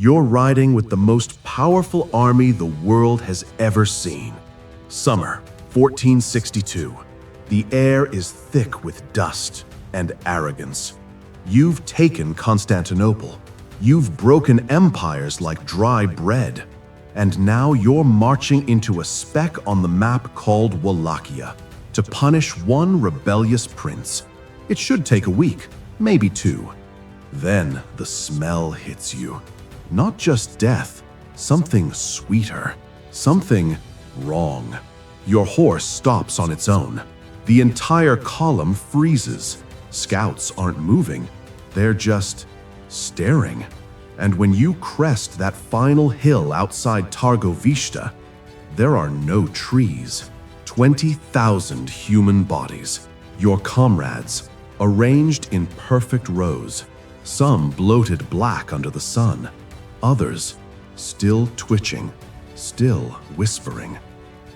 You're riding with the most powerful army the world has ever seen. Summer, 1462. The air is thick with dust and arrogance. You've taken Constantinople. You've broken empires like dry bread. And now you're marching into a speck on the map called Wallachia to punish one rebellious prince. It should take a week, maybe two. Then the smell hits you. Not just death, something sweeter, something wrong. Your horse stops on its own. The entire column freezes. Scouts aren't moving, they're just staring. And when you crest that final hill outside Targovishta, there are no trees. 20,000 human bodies, your comrades, arranged in perfect rows, some bloated black under the sun, others still twitching, still whispering.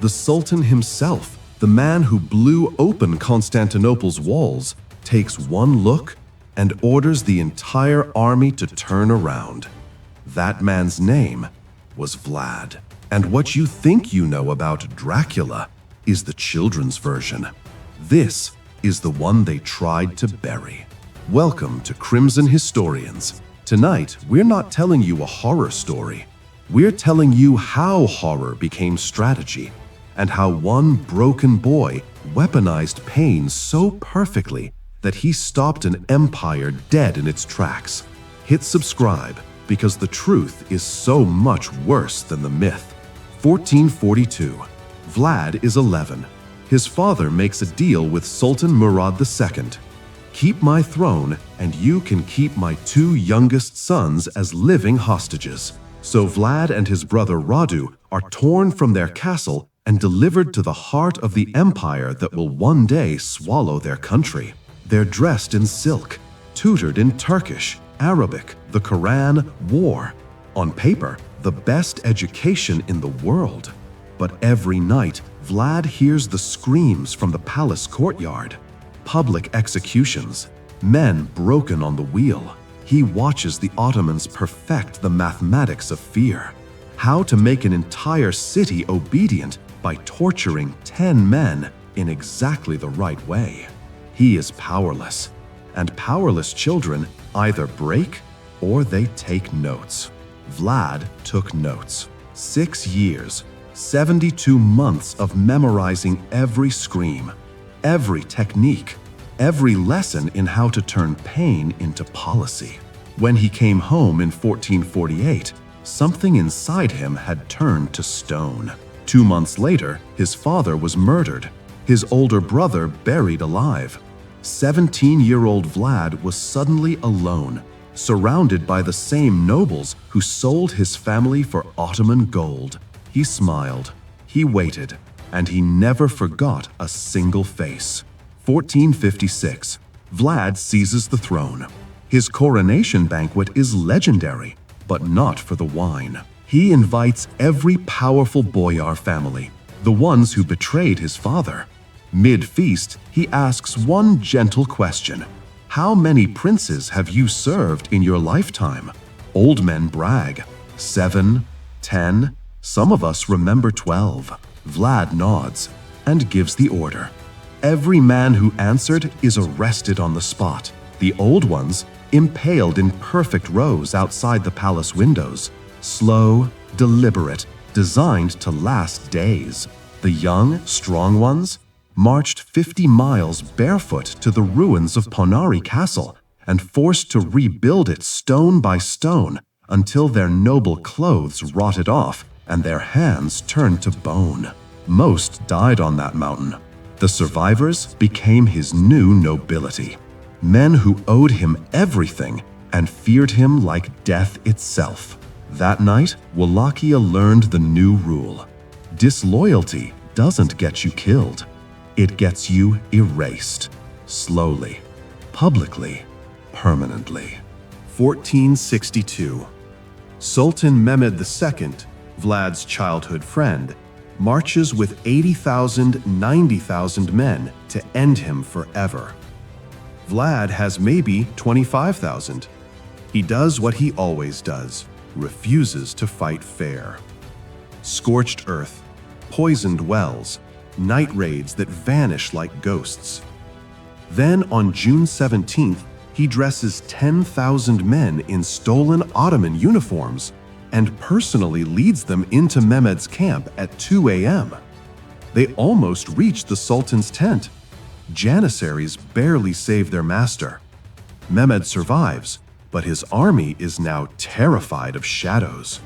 The Sultan himself, the man who blew open Constantinople's walls, takes one look and orders the entire army to turn around. That man's name was Vlad. And what you think you know about Dracula is the children's version. This is the one they tried to bury. Welcome to Crimson Historians. Tonight, we're not telling you a horror story. We're telling you how horror became strategy and how one broken boy weaponized pain so perfectly that he stopped an empire dead in its tracks. Hit subscribe because the truth is so much worse than the myth. 1442. Vlad is 11. His father makes a deal with Sultan Murad II. Keep my throne, and you can keep my two youngest sons as living hostages. So Vlad and his brother Radu are torn from their castle and delivered to the heart of the empire that will one day swallow their country. They're dressed in silk, tutored in Turkish, Arabic, the Quran, war. On paper, the best education in the world. But every night, Vlad hears the screams from the palace courtyard. Public executions, men broken on the wheel. He watches the Ottomans perfect the mathematics of fear. How to make an entire city obedient by torturing 10 men in exactly the right way. He is powerless, and powerless children either break or they take notes. Vlad took notes. 6 years, 72 months of memorizing every scream, every technique, every lesson in how to turn pain into policy. When he came home in 1448, something inside him had turned to stone. 2 months later, his father was murdered, his older brother buried alive. 17-year-old Vlad was suddenly alone, surrounded by the same nobles who sold his family for Ottoman gold. He smiled, he waited, and he never forgot a single face. 1456. Vlad seizes the throne. His coronation banquet is legendary, but not for the wine. He invites every powerful boyar family, the ones who betrayed his father. Mid-feast, he asks one gentle question. How many princes have you served in your lifetime? Old men brag. 7, 10, some of us remember 12. Vlad nods and gives the order. Every man who answered is arrested on the spot. The old ones, impaled in perfect rows outside the palace windows. Slow, deliberate, designed to last days. The young, strong ones marched 50 miles barefoot to the ruins of Ponari Castle and forced to rebuild it stone by stone until their noble clothes rotted off and their hands turned to bone. Most died on that mountain. The survivors became his new nobility. Men who owed him everything and feared him like death itself. That night, Wallachia learned the new rule. Disloyalty doesn't get you killed. It gets you erased. Slowly, publicly, permanently. 1462. Sultan Mehmed II, Vlad's childhood friend, marches with 80,000, 90,000 men to end him forever. Vlad has maybe 25,000. He does what he always does. refuses to fight fair. Scorched earth, poisoned wells, night raids that vanish like ghosts. Then on June 17th, he dresses 10,000 men in stolen Ottoman uniforms and personally leads them into Mehmed's camp at 2 a.m. They almost reach the Sultan's tent. Janissaries barely save their master. Mehmed survives, but his army is now terrified of shadows.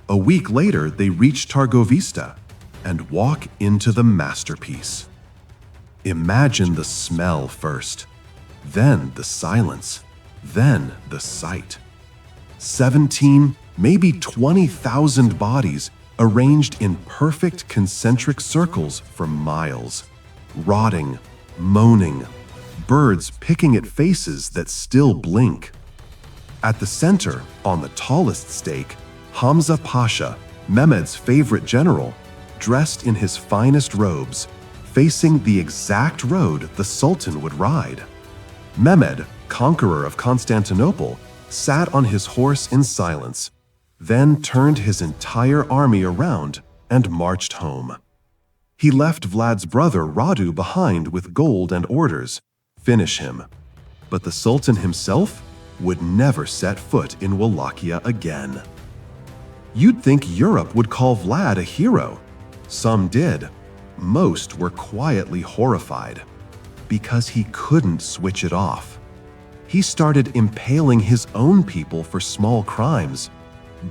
A week later, they reach Targovista and walk into the masterpiece. Imagine the smell first, then the silence, then the sight. 17, maybe 20,000 bodies arranged in perfect concentric circles for miles, rotting, moaning, birds picking at faces that still blink. At the center, on the tallest stake, Hamza Pasha, Mehmed's favorite general, dressed in his finest robes, facing the exact road the Sultan would ride. Mehmed, conqueror of Constantinople, sat on his horse in silence, then turned his entire army around and marched home. He left Vlad's brother Radu behind with gold and orders. Finish him. But the Sultan himself would never set foot in Wallachia again. You'd think Europe would call Vlad a hero. Some did. Most were quietly horrified. Because he couldn't switch it off. He started impaling his own people for small crimes,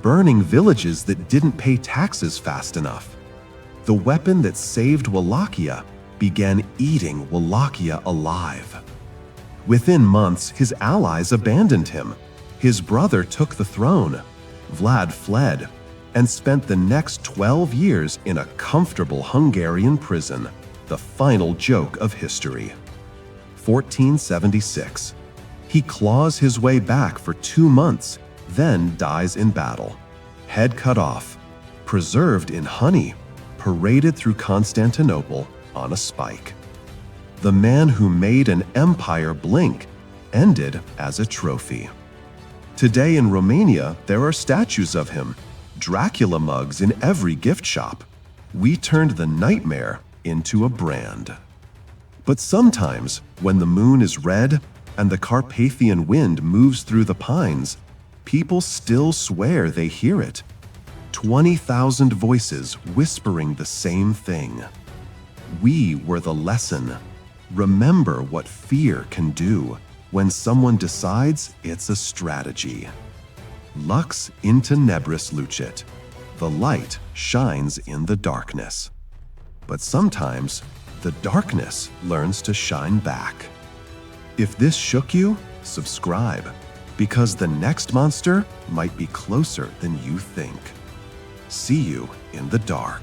burning villages that didn't pay taxes fast enough. The weapon that saved Wallachia began eating Wallachia alive. Within months, his allies abandoned him. His brother took the throne. Vlad fled and spent the next 12 years in a comfortable Hungarian prison, the final joke of history. 1476. He claws his way back for 2 months, then dies in battle. Head cut off, preserved in honey, paraded through Constantinople on a spike. The man who made an empire blink ended as a trophy. Today in Romania, there are statues of him, Dracula mugs in every gift shop. We turned the nightmare into a brand. But sometimes, when the moon is red and the Carpathian wind moves through the pines, people still swear they hear it. 20,000 voices whispering the same thing. We were the lesson. Remember what fear can do when someone decides it's a strategy. Lux in tenebris lucet. The light shines in the darkness. But sometimes, the darkness learns to shine back. If this shook you, subscribe, because the next monster might be closer than you think. See you in the dark.